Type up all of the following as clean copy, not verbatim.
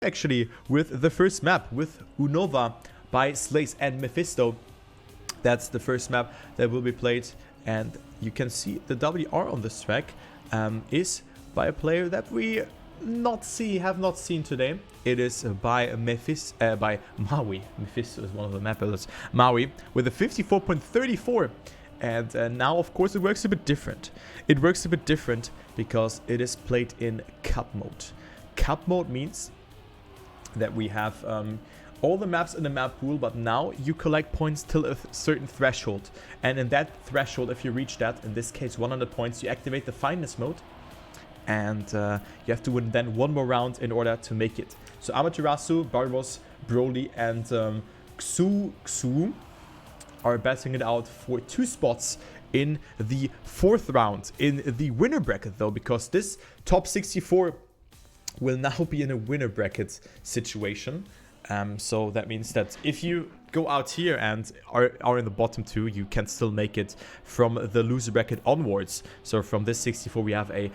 actually with the first map, with Unova by Slays and Mephisto. That's the first map that will be played, and you can see the WR on this track is by a player that we have not seen today. It is by Maui. Mephisto is one of the map builders. Maui with a 54.34. And now, of course, it works a bit different. It works a bit different because it is played in cup mode. Cup mode means that we have all the maps in the map pool, but now you collect points till a certain threshold. And in that threshold, if you reach that, in this case 100 points, you activate the fineness mode. And you have to win then one more round in order to make it. So Amaterasu, Barbos, Broly, and xouuuxou are batting it out for 2 spots in the 4th round in the winner bracket, though, because this top 64 will now be in a winner bracket situation. So that means that if you go out here and are in the bottom 2, you can still make it from the loser bracket onwards. So from this 64, we have a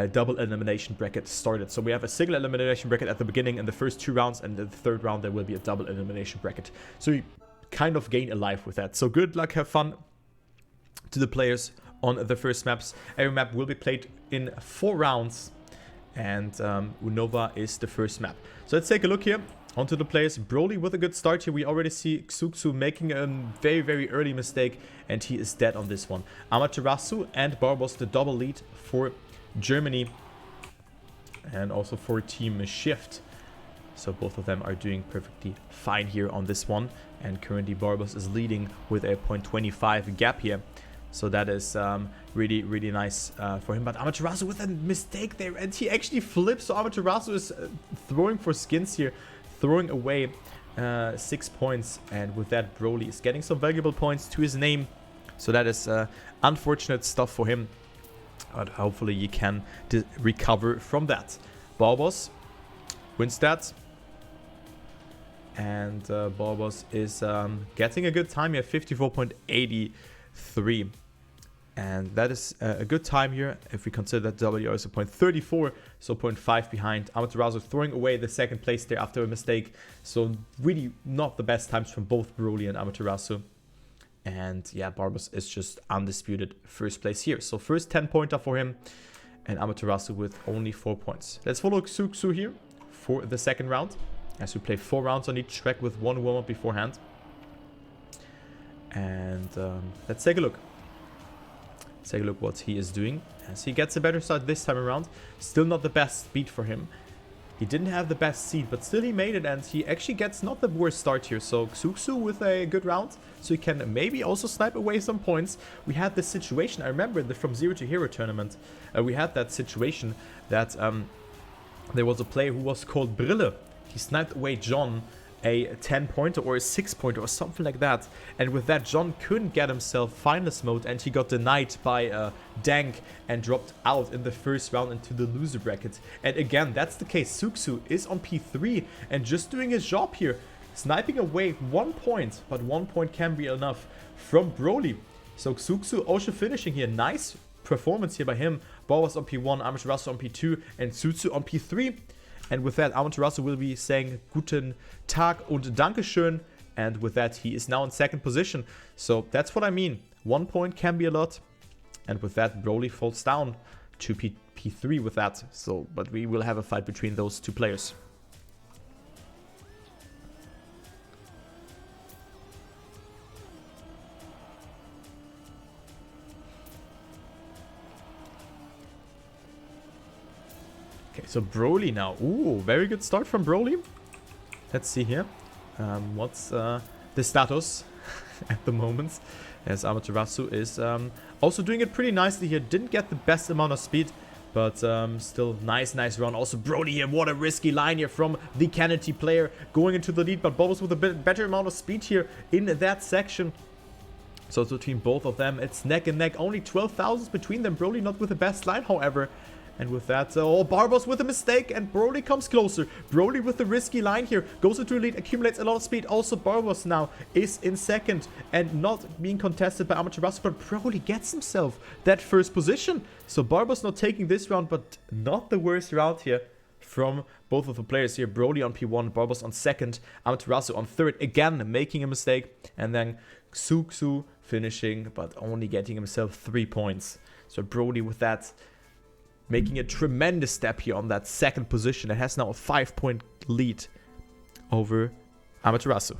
double elimination bracket started. So we have a single elimination bracket at the beginning in the first 2 rounds, and in the 3rd round there will be a double elimination bracket. So you kind of gain a life with that. So good luck, have fun to the players on the first maps. Every map will be played in 4 rounds, and Unova is the first map. So let's take a look here onto the players. Broly with a good start here. We already see xouuuxou making a very, very early mistake, and he is dead on this one. Amaterasu and Barbos the double lead for Germany and also for Team Shift. So both of them are doing perfectly fine here on this one. And currently Barbos is leading with a 0.25 gap here. So that is really, really nice for him. But Amaterasu with a mistake there, and he actually flips. So Amaterasu is throwing for skins here, throwing away 6 points. And with that, Broly is getting some valuable points to his name. So that is unfortunate stuff for him. But hopefully he can recover from that. Barbos wins that. And Barbos is getting a good time here, 54.83. And that is a good time here if we consider that WR is a 0.34, so 0.5 behind. Amaterasu throwing away the 2nd place there after a mistake. So really not the best times from both Broly and Amaterasu. And yeah, Barbos is just undisputed first place here. So first 10-pointer for him, and Amaterasu with only 4 points. Let's follow xouuuxou here for the 2nd round, as we play 4 rounds on each track with 1 warm-up beforehand. And let's take a look. Let's take a look what he is doing, as he gets a better start this time around. Still not the best speed for him. He didn't have the best seed, but still he made it, and he actually gets not the worst start here. So xouuuxou with a good round, so he can maybe also snipe away some points. We had this situation, I remember the From Zero to Hero tournament, we had that situation that there was a player who was called Brille. He sniped away John, a 10-pointer or a 6-pointer or something like that. And with that, John couldn't get himself finalist mode, and he got denied by Dank and dropped out in the 1st round into the loser bracket. And again, that's the case. xouuuxou is on P3 and just doing his job here, sniping away 1 point, but 1 point can be enough from Broly. So xouuuxou also finishing here. Nice performance here by him. Barbos on P1, Amaterasu on P2, and xouuuxou on P3. And with that, Amaterasu will be saying Guten Tag und Dankeschön. And with that, he is now in 2nd position. So that's what I mean. 1 point can be a lot. And with that, Broly falls down to P3 with that. So, but we will have a fight between those 2 players. Okay, so Broly now. Ooh, very good start from Broly. Let's see here. What's the status at the moment? As Amaterasu is also doing it pretty nicely here. Didn't get the best amount of speed, but still nice run. Also Broly here, what a risky line here from the Kennedy player going into the lead, but Barbos with a bit better amount of speed here in that section. So it's between both of them. It's neck and neck. Only 12,000 between them. Broly not with the best line, however. And with that, oh, Barbos with a mistake, and Broly comes closer. Broly with the risky line here, goes into the lead, accumulates a lot of speed. Also, Barbos now is in 2nd and not being contested by Amaterasu, but Broly gets himself that 1st position. So Barbos not taking this round, but not the worst round here from both of the players here. Broly on P1, Barbos on second, Amaterasu on third, again making a mistake, and then xouuuxou finishing, but only getting himself 3 points. So Broly with that, making a tremendous step here on that second position. It has now a 5-point lead over Amaterasu.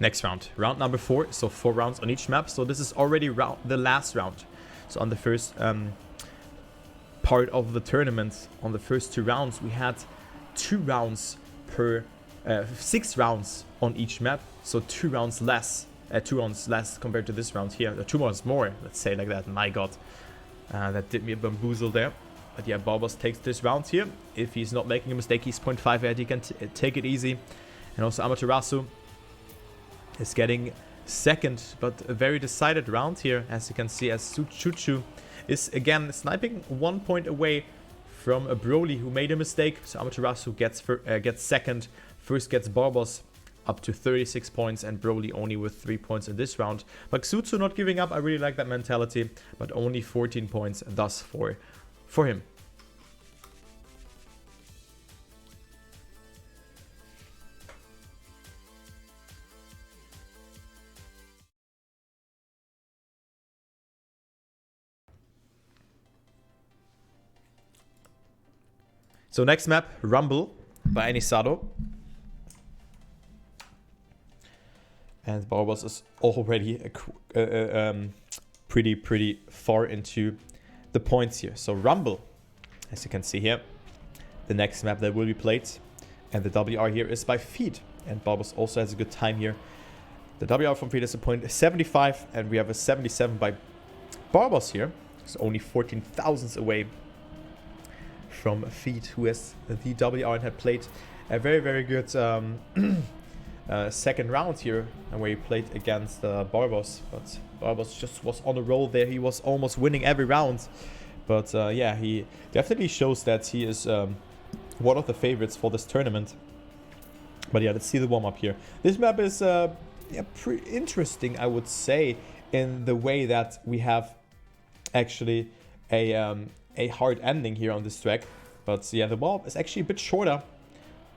Next round, round number 4, so 4 rounds on each map. So this is already the last round. So on the first part of the tournament, on the first 2 rounds, we had 2 rounds per 6 rounds on each map. So 2 rounds less, 2 rounds less compared to this round here. 2 rounds more, let's say like that. My God, that did me a bamboozle there. But yeah, Barbos takes this round here. If he's not making a mistake, he's 0.5 ahead. He can take it easy. And also Amaterasu is getting second, but a very decided round here, as you can see, as xouuuxou is again sniping 1 point away from a Broly who made a mistake. So Amaterasu gets second. First gets Barbos up to 36 points, and Broly only with 3 points in this round. But xouuuxou not giving up, I really like that mentality, but only 14 points thus for him. So next map, Rumble by Anisado. And Barbos is already pretty far into the points here. So Rumble, as you can see here, the next map that will be played. And the WR here is by feet. And Barbos also has a good time here. The WR from feet is a point 75, and we have a 77 by Barbos here. So only 14 thousandths away from feet, who has the WR and had played a very good second round here, and where he played against Barbos. But Barbos just was on a roll there. He was almost winning every round. But yeah, he definitely shows that he is one of the favorites for this tournament. But yeah, let's see the warm-up here. This map is yeah, pretty interesting, I would say, in the way that we have actually a hard ending here on this track. But yeah, the warm-up is actually a bit shorter.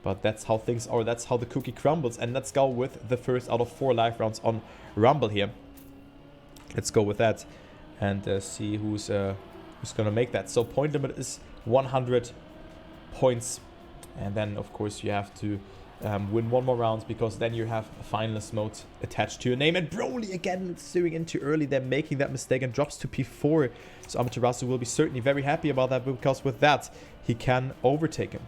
But that's how things are. That's how the cookie crumbles. And let's go with the first out of 4 live rounds on Rumble here. Let's go with that and see who's gonna make that. So point limit is 100 points, and then of course you have to win 1 more round, because then you have a finalist mode attached to your name. And Broly again steering in too early, then making that mistake and drops to P4. So Amaterasu will be certainly very happy about that, because with that he can overtake him.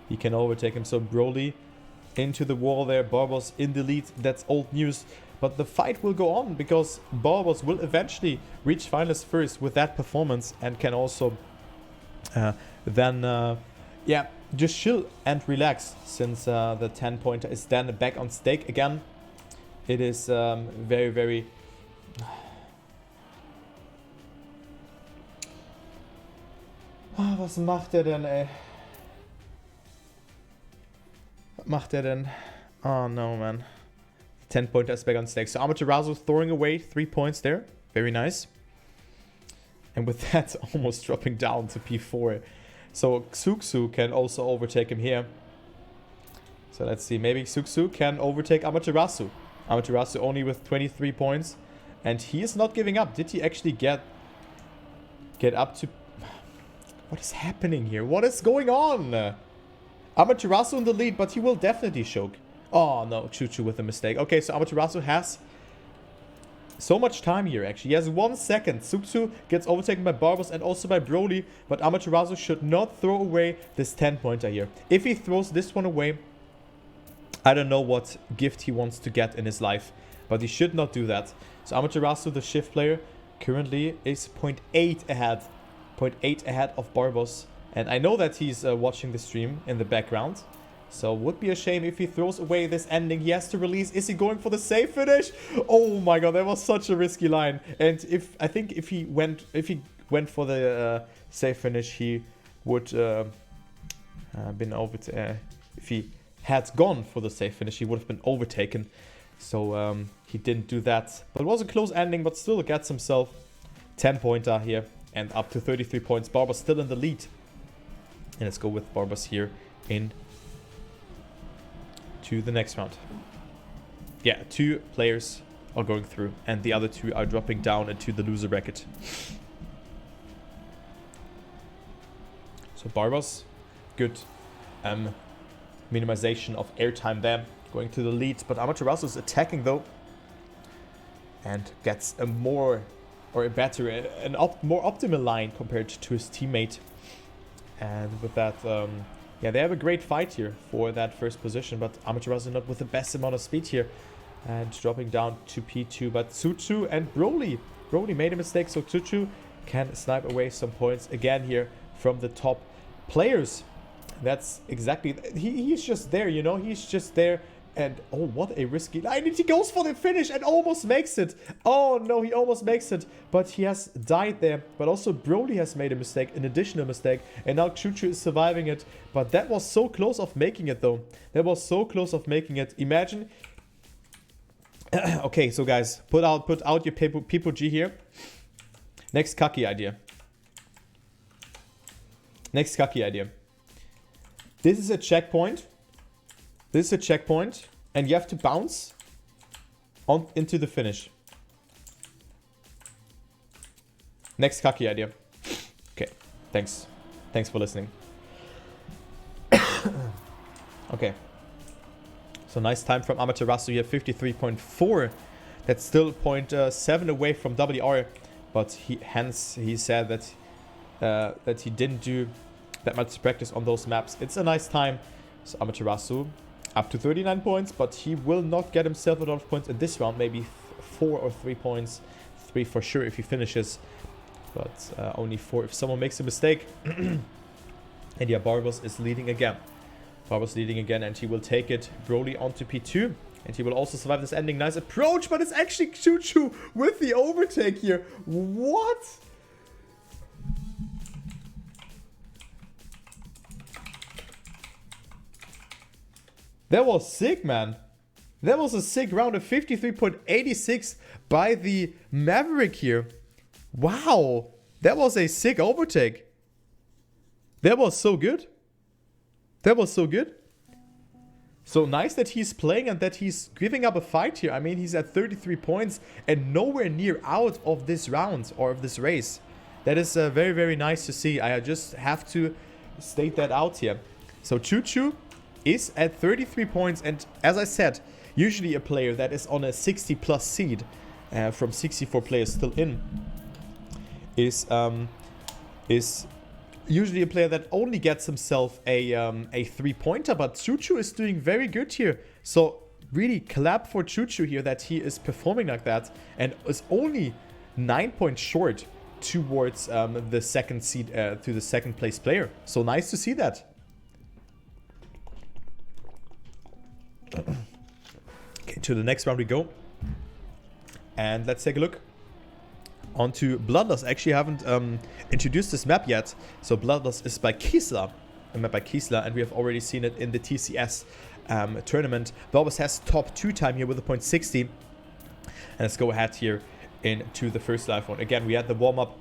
He can overtake him. So Broly into the wall there, Barbos in the lead. That's old news. But the fight will go on, because Barbos will eventually reach finalist first with that performance, and can also then yeah, just chill and relax, since the 10-pointer is then back on stake again. It is very was macht er denn, ey? Was macht er denn? Oh no, man. 10-pointer is back on stake. So Amaterasu throwing away 3 points there. Very nice. And with that, almost dropping down to P4. So xouuuxou can also overtake him here. So let's see. Maybe xouuuxou can overtake Amaterasu. Amaterasu only with 23 points. And he is not giving up. Did he actually get up to... What is happening here? What is going on? Amaterasu in the lead, but he will definitely choke. Oh no, xouuuxou with a mistake. Okay, so Amaterasu has so much time here, actually. He has 1 second. xouuuxou gets overtaken by Barbos and also by Broly, but Amaterasu should not throw away this 10-pointer here. If he throws this one away, I don't know what gift he wants to get in his life, but he should not do that. So Amaterasu, the shift player, currently is 0.8 ahead. 0.8 ahead of Barbos. And I know that he's watching the stream in the background. So would be a shame if he throws away this ending. He has to release. Is he going for the safe finish? Oh my god, that was such a risky line. And I think if he went for the safe finish, he would been over. If he had gone for the safe finish, he would have been overtaken. So he didn't do that. But it was a close ending, but still gets himself 10-pointer here and up to 33 points. Barbos still in the lead. And let's go with Barbos here in to the next round. Yeah, 2 players are going through and the other 2 are dropping down into the loser bracket. So Barbos, good minimization of airtime there, going to the lead. But Amaterasu is attacking though and gets a more or a better, more optimal line compared to his teammate. And with that, yeah, they have a great fight here for that first position, but Amaterasu not with the best amount of speed here and dropping down to P2. But xouuuxou and Broly made a mistake, so xouuuxou can snipe away some points again here from the top players. That's exactly, he's just there, you know, he's just there. And oh, what a risky line. He goes for the finish and almost makes it. Oh no, he almost makes it, but he has died there. But also Broly has made a mistake, an additional mistake, and now xouuuxou is surviving it. But that was so close of making it though. That was so close of making it. Imagine. Okay, so guys, put out your people G here. Next cocky idea. Next cocky idea. This is a checkpoint. This is a checkpoint, and you have to bounce on into the finish. Next cocky idea. Okay, thanks. Thanks for listening. Okay. So nice time from Amaterasu here, 53.4. That's still 0.7 away from WR, but he said that that he didn't do that much practice on those maps. It's a nice time. So Amaterasu up to 39 points, but he will not get himself a lot of points in this round. Maybe 4 or 3 points. 3 for sure if he finishes, but only 4 if someone makes a mistake. And yeah, Barbos is leading again. Barbos leading again, and he will take it. Broly onto P2, and he will also survive this ending. Nice approach, but it's actually xouuuxou with the overtake here. What? That was sick, man. That was a sick round of 53.86 by the Maverick here. Wow. That was a sick overtake. That was so good. That was so good. So nice that he's playing and that he's giving up a fight here. I mean, he's at 33 points and nowhere near out of this round or of this race. That is very, very nice to see. I just have to state that out here. So xouuuxou is at 33 points, and as I said, usually a player that is on a 60 plus seed from 64 players still in is usually a player that only gets himself a 3-pointer, but xouuuxou is doing very good here. So really clap for xouuuxou here that he is performing like that and is only 9 points short towards the second seed to the second place player. So nice to see that. Okay, to the next round we go, and let's take a look onto Bloodlust. Actually, I haven't introduced this map yet. So Bloodlust is by Kisla, a map by Kisla, and we have already seen it in the TCS tournament. Barbos has top 2 time here with a 0.60, and let's go ahead here into the first live round. Again, we had the warm-up.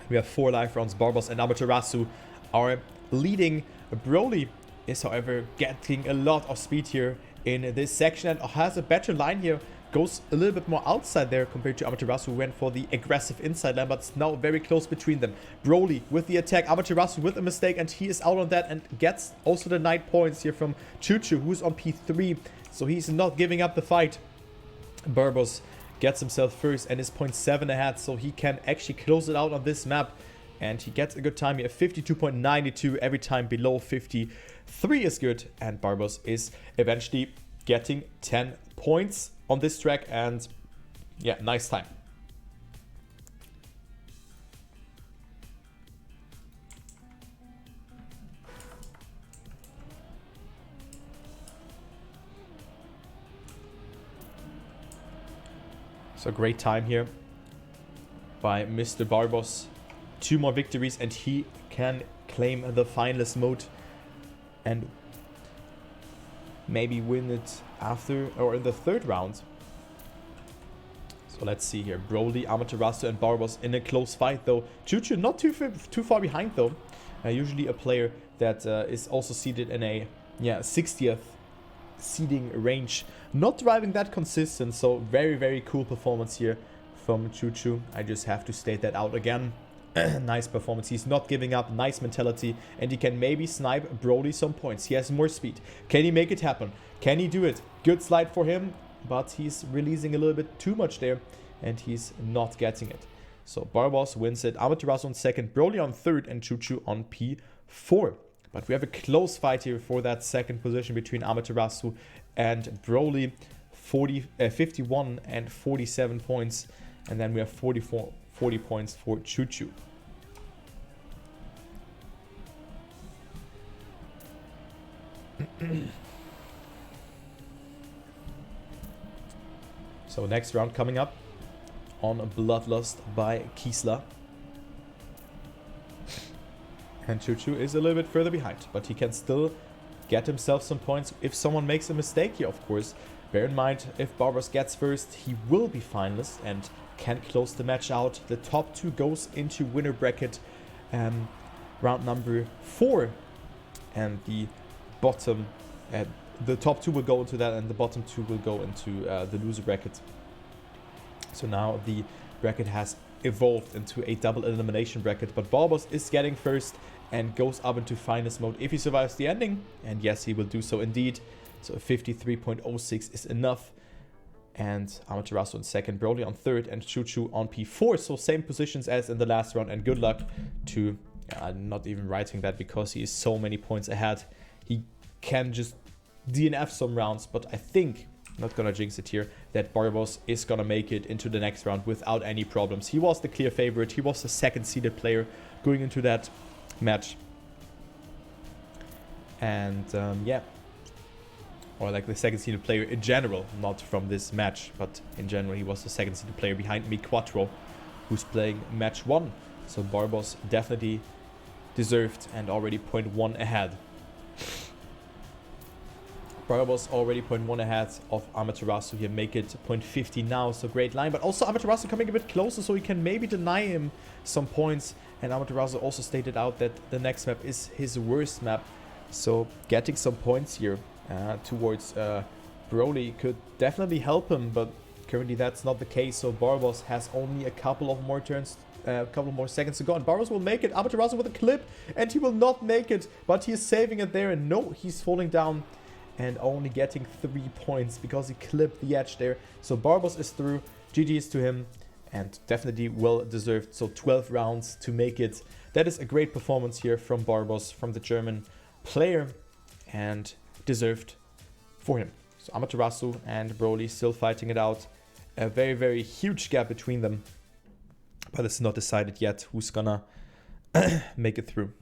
We have 4 live rounds. Barbos and Amaterasu are leading. Broly is, however, getting a lot of speed here in this section and has a better line here. Goes a little bit more outside there compared to Amaterasu, who went for the aggressive inside line, but it's now very close between them. Broly with the attack, Amaterasu with a mistake, and he is out on that and gets also the 9 points here from xouuuxou, who's on P3, so he's not giving up the fight. Barbos gets himself first and is 0.7 ahead, so he can actually close it out on this map. And he gets a good time here, 52.92. Every time below 53 is good. And Barbos is eventually getting 10 points on this track. And yeah, nice time. So great time here by Mr. Barbos. 2 more victories and he can claim the finalist mode and maybe win it after or in the third round. So let's see here. Broly, Amaterasu, and Barbos in a close fight though. xouuuxou not too far behind though. Usually a player that is also seeded in a 60th seeding range. Not driving that consistent, so very cool performance here from xouuuxou. I just have to state that out again. Nice performance. He's not giving up. Nice mentality. And he can maybe snipe Broly some points. He has more speed. Can he make it happen? Can he do it? Good slide for him. But he's releasing a little bit too much there. And he's not getting it. So Barbos wins it. Amaterasu on second. Broly on third. And xouuuxou on P4. But we have a close fight here for that second position between Amaterasu and Broly. 51 and 47 points. And then we have 40 points for xouuuxou. So next round coming up on Bloodlust by Kiesler. And xouuuxou is a little bit further behind, but he can still get himself some points if someone makes a mistake here, of course. Bear in mind, if Barbos gets first, he will be finalist and can close the match out. The top two goes into winner bracket round number 4. And the bottom, the top two will go into that, and the bottom two will go into the loser bracket. So now the bracket has evolved into a double elimination bracket, but Barbos is getting first and goes up into finalist mode if he survives the ending. And yes, he will do so indeed. So 53.06 is enough. And Amaterasu on second, Broly on third, and xouuuxou on P4. So same positions as in the last round. And good luck to, I'm not even writing that because he is so many points ahead. He can just DNF some rounds, but I think, not gonna jinx it here, that Barbos is gonna make it into the next round without any problems. He was the clear favorite. He was the second seeded player going into that match. And yeah. Or like the second seeded player in general, not from this match, but in general he was the second seeded player behind me, Quattro, who's playing match 1. So Barbos definitely deserved and already 0.1 ahead. Barbos already 0.1 ahead of Amaterasu here, make it 0.50 now, so great line. But also Amaterasu coming a bit closer, so he can maybe deny him some points. And Amaterasu also stated out that the next map is his worst map, so getting some points here towards Broly could definitely help him, but currently that's not the case. So Barbos has only a couple of more turns, a couple more seconds to go, and Barbos will make it. Amaterasu with a clip, and he will not make it, but he is saving it there. And no, he's falling down and only getting 3 points because he clipped the edge there. So Barbos is through. GG's to him, and definitely well deserved. So 12 rounds to make it. That is a great performance here from Barbos, from the German player, and deserved for him. So Amaterasu and Broly still fighting it out. A very huge gap between them, but it's not decided yet who's gonna make it through.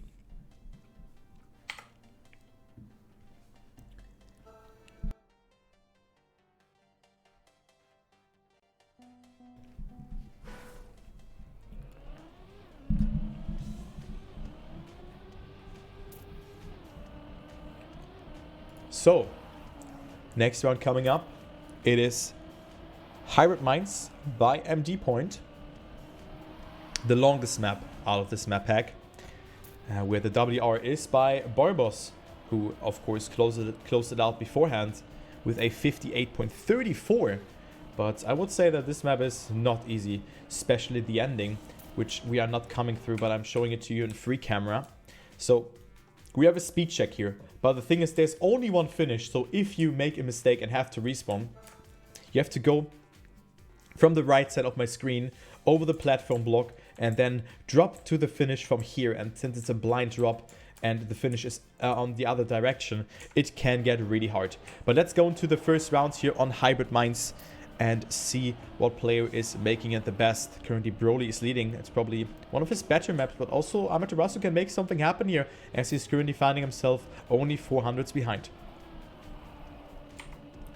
So, next round coming up, it is Hybrid Minds by MD Point. The longest map out of this map pack, where the WR is by Barbos, who of course closed it out beforehand with a 58.34. But I would say that this map is not easy, especially the ending, which we are not coming through, but I'm showing it to you in free camera. So we have a speed check here, but the thing is there's only one finish, so if you make a mistake and have to respawn, you have to go from the right side of my screen over the platform block and then drop to the finish from here. And since it's a blind drop and the finish is on the other direction, it can get really hard. But let's go into the first round here on Hybrid Minds and see what player is making it the best. Currently Broly is leading. It's probably one of his better maps, but also Amaterasu can make something happen here as he's currently finding himself only 400s behind.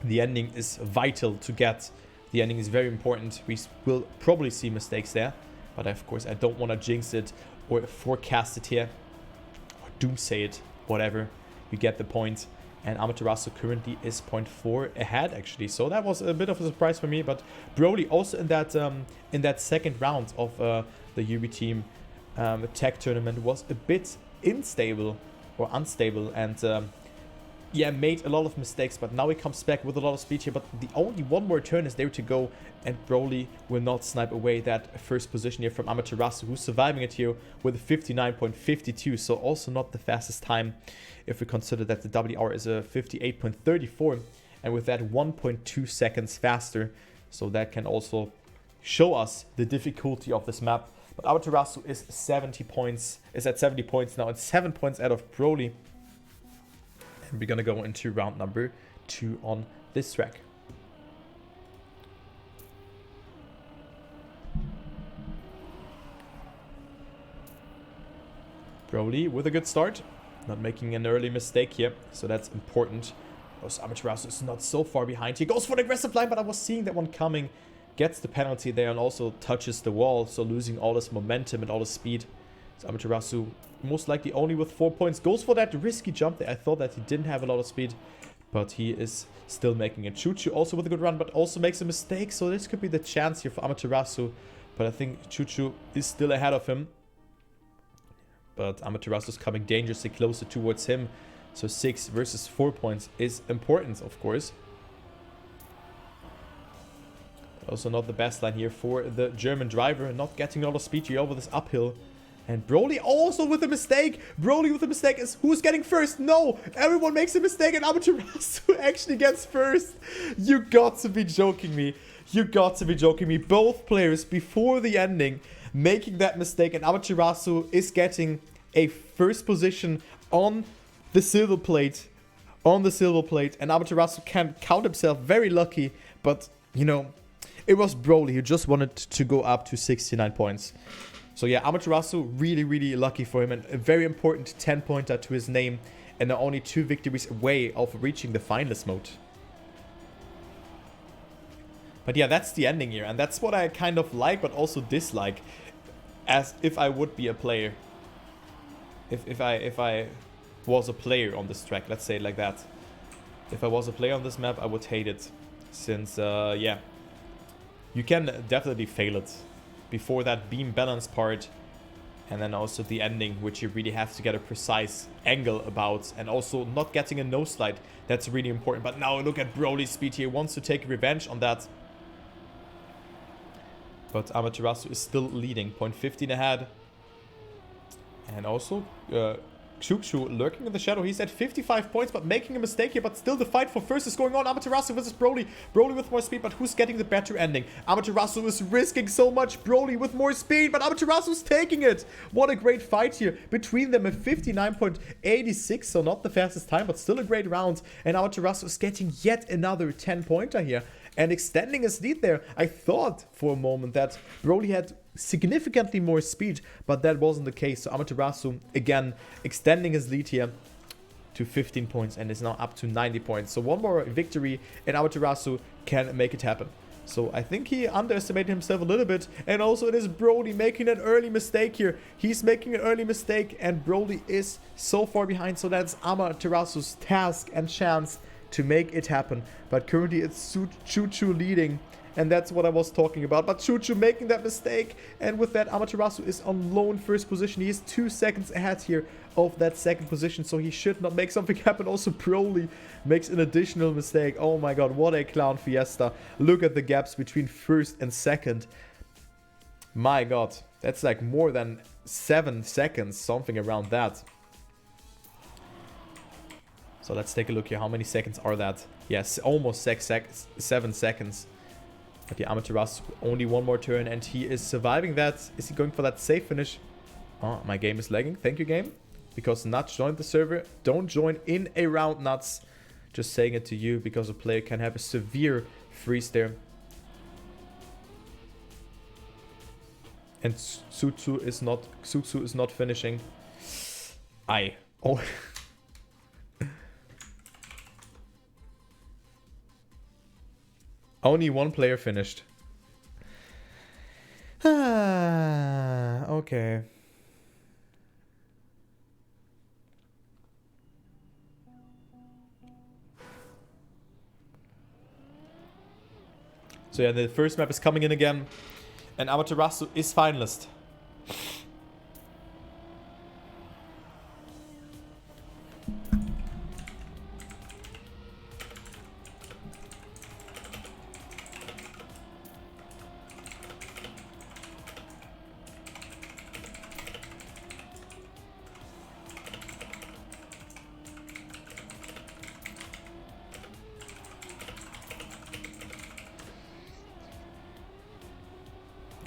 The ending is vital to get. The ending is very important. We will probably see mistakes there, but of course I don't want to jinx it or forecast it here or doomsay it, whatever. you get the point. And Amaterasu currently is 0.4 ahead, actually. So that was a bit of a surprise for me. But Broly also in that second round of the UBITEAM tech tournament was a bit unstable, and yeah, made a lot of mistakes, but now he comes back with a lot of speed here. But the only one more turn is there to go, and Broly will not snipe away that first position here from Amaterasu, who's surviving it here with a 59.52. So also not the fastest time if we consider that the WR is a 58.34, and with that 1.2 seconds faster. So that can also show us the difficulty of this map. But Amaterasu is at 70 points now, and 7 points out of Broly. And we're gonna go into round number 2 on this track. Broly with a good start, not making an early mistake here, so that's important. Also, Amaterasu is not so far behind. He goes for the aggressive line, but I was seeing that one coming. Gets the penalty there and also touches the wall, so losing all his momentum and all his speed. So Amaterasu most likely only with 4 points. Goes for that risky jump there. I thought that he didn't have a lot of speed, but he is still making it. xouuuxou also with a good run, but also makes a mistake. So this could be the chance here for Amaterasu. But I think xouuuxou is still ahead of him. But Amaterasu is coming dangerously closer towards him. So 6 versus 4 points is important, of course. Also not the best line here for the German driver. Not getting a lot of speed here over this uphill. And Broly also with a mistake. Broly with a mistake is who's getting first? No, everyone makes a mistake and Amaterasu actually gets first. You got to be joking me. You got to be joking me. Both players before the ending making that mistake, and Amaterasu is getting a first position on the silver plate. And Amaterasu can count himself very lucky, but you know, it was Broly who just wanted to go up to 69 points. So yeah, Amaterasu really, really lucky for him, and a very important 10-pointer to his name, and they're only 2 victories away of reaching the finalist mode. But yeah, that's the ending here, and that's what I kind of like, but also dislike, as if I would be a player. If I was a player on this track, let's say it like that. If I was a player on this map, I would hate it, since yeah, you can definitely fail it. Before that beam balance part, and then also the ending, which you really have to get a precise angle about, and also not getting a nose slide. That's really important. But now look at Broly's speed here. Wants to take revenge on that. But Amaterasu is still leading, 0.15 ahead. And also xouuuxou lurking in the shadow. He's at 55 points, but making a mistake here. But still the fight for first is going on. Amaterasu versus Broly. Broly with more speed, but who's getting the better ending? Amaterasu is risking so much. Broly with more speed, but Amaterasu's taking it. What a great fight here between them. A 59.86, so not the fastest time, but still a great round. And Amaterasu is getting yet another 10-pointer here and extending his lead there. I thought for a moment that Broly had significantly more speed, but that wasn't the case. So Amaterasu again extending his lead here to 15 points and is now up to 90 points. So one more victory and Amaterasu can make it happen. So I think he underestimated himself a little bit, and also it is Broly making an early mistake here. He's making an early mistake and Broly is so far behind, so that's Amaterasu's task and chance to make it happen. But currently it's xouuuxou leading, and that's what I was talking about. But xouuuxou making that mistake, and with that Amaterasu is on lone first position. He is 2 seconds ahead here of that second position, so he should not make something happen. Also Broly makes an additional mistake. Oh my god, what a clown fiesta. Look at the gaps between first and second. My god, that's like more than 7 seconds, something around that. So let's take a look here. How many seconds are that? Yes, almost 7 seconds. But yeah, Amaterasu, only one more turn and he is surviving that. Is he going for that safe finish? Oh, my game is lagging. Thank you, game. Because Nuts joined the server. Don't join in a round, Nuts. Just saying it to you, because a player can have a severe freeze there. And xouuuxou is not finishing. Oh. Only one player finished. Okay. So yeah, the first map is coming in again. And Amaterasu is finalist.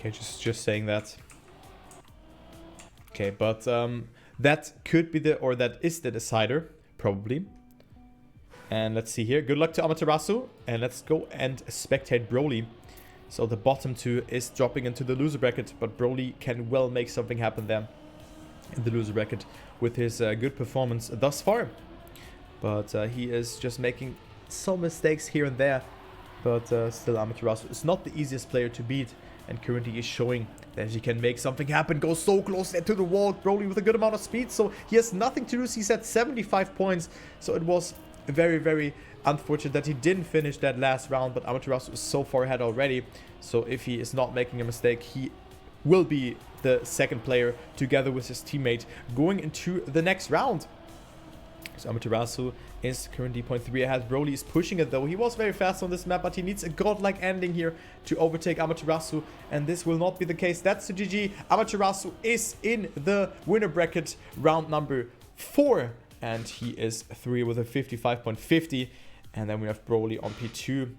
Okay, just saying that. Okay, but that could be that is the decider, probably. And let's see here. Good luck to Amaterasu. And let's go and spectate Broly. So the bottom two is dropping into the loser bracket, but Broly can well make something happen there in the loser bracket with his good performance thus far. But he is just making some mistakes here and there. But still, Amaterasu is not the easiest player to beat. And currently is showing that he can make something happen. Goes so close there to the wall. Broly with a good amount of speed. So he has nothing to lose. He's at 75 points. So it was very, very unfortunate that he didn't finish that last round. But Amaterasu is so far ahead already. So if he is not making a mistake, he will be the second player together with his teammate going into the next round. So Amaterasu is currently 0.3 ahead. Broly is pushing it though. He was very fast on this map, but he needs a godlike ending here to overtake Amaterasu. And this will not be the case. That's the GG. Amaterasu is in the winner bracket round number 4. And he is 3 with a 55.50. And then we have Broly on P2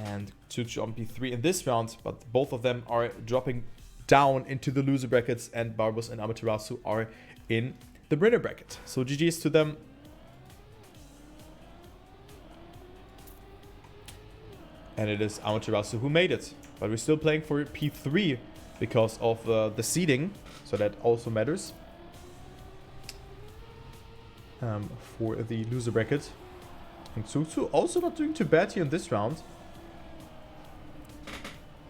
and xouuuxou on P3 in this round. But both of them are dropping down into the loser brackets. And Barbos and Amaterasu are in the winner bracket. So GG's to them. And it is Amaterasu who made it. But we're still playing for P3 because of the seeding. So that also matters. For the loser bracket. And xouuuxou also not doing too bad here in this round.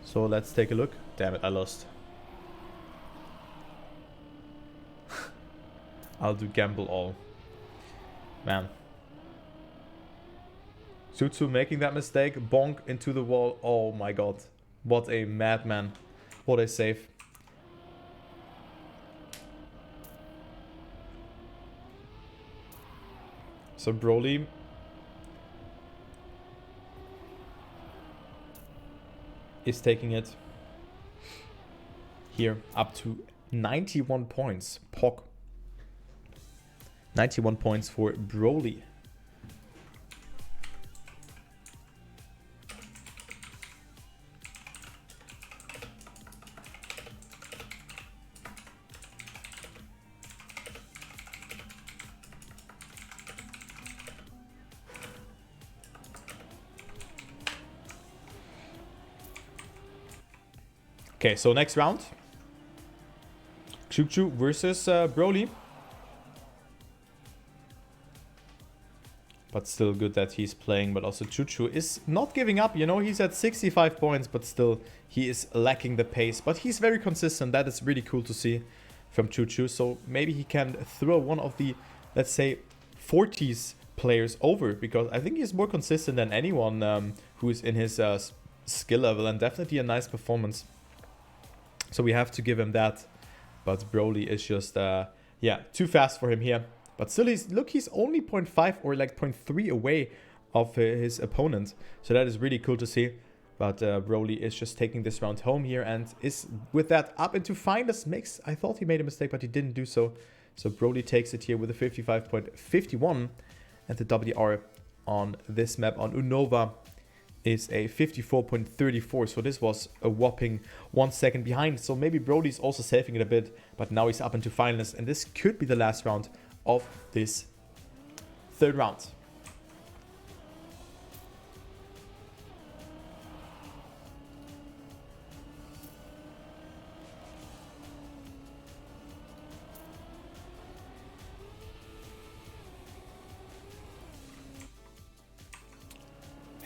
So let's take a look. Damn it, I lost. I'll do gamble all. Man. xouuuxou making that mistake. Bonk into the wall. Oh my god. What a madman. What a save. So Broly is taking it here up to 91 points. Pog. 91 points for Broly. Okay, so next round. xouuuxou versus Broly. But still good that he's playing. But also xouuuxou is not giving up. You know, he's at 65 points. But still, he is lacking the pace. But he's very consistent. That is really cool to see from xouuuxou. So maybe he can throw one of the, let's say, 40s players over. Because I think he's more consistent than anyone who is in his skill level. And definitely a nice performance. So we have to give him that. But Broly is just, yeah, too fast for him here. But still, he's only 0.5 or like 0.3 away of his opponent. So that is really cool to see. But Broly is just taking this round home here and is with that up into finals. I thought he made a mistake, but he didn't do so. So Broly takes it here with a 55.51. And the WR on this map on Unova is a 54.34. So this was a whopping 1 second behind. So maybe Broly's also saving it a bit. But now he's up into finals. And this could be the last round of this third round.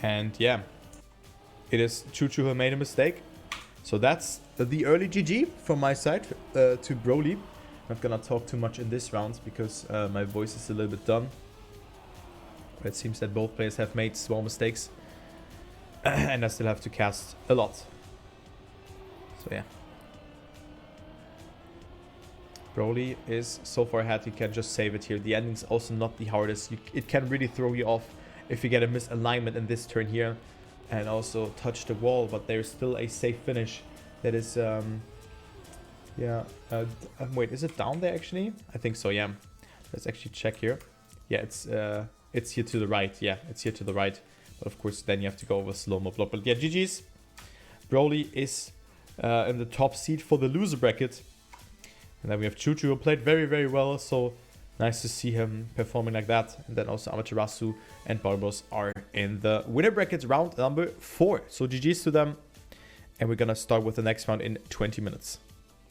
And yeah, it is xouuuxou who made a mistake. So that's the early GG from my side to Broly. Not gonna talk too much in this round because my voice is a little bit done. But it seems that both players have made small mistakes. And I still have to cast a lot. So yeah. Broly is so far ahead, you can just save it here. The ending's also not the hardest. It can really throw you off if you get a misalignment in this turn here. And also touch the wall, but there's still a safe finish. That is, yeah. Wait, is it down there actually? I think so, yeah. Let's actually check here. Yeah, it's here to the right. Yeah, it's here to the right. But of course, then you have to go over slow-mo block. But yeah, GG's. Broly is in the top seed for the loser bracket. And then we have xouuuxou, who played very, very well. So nice to see him performing like that. And then also Amaterasu and Barbos are in the winner bracket round number 4. So GG's to them. And we're going to start with the next round in 20 minutes.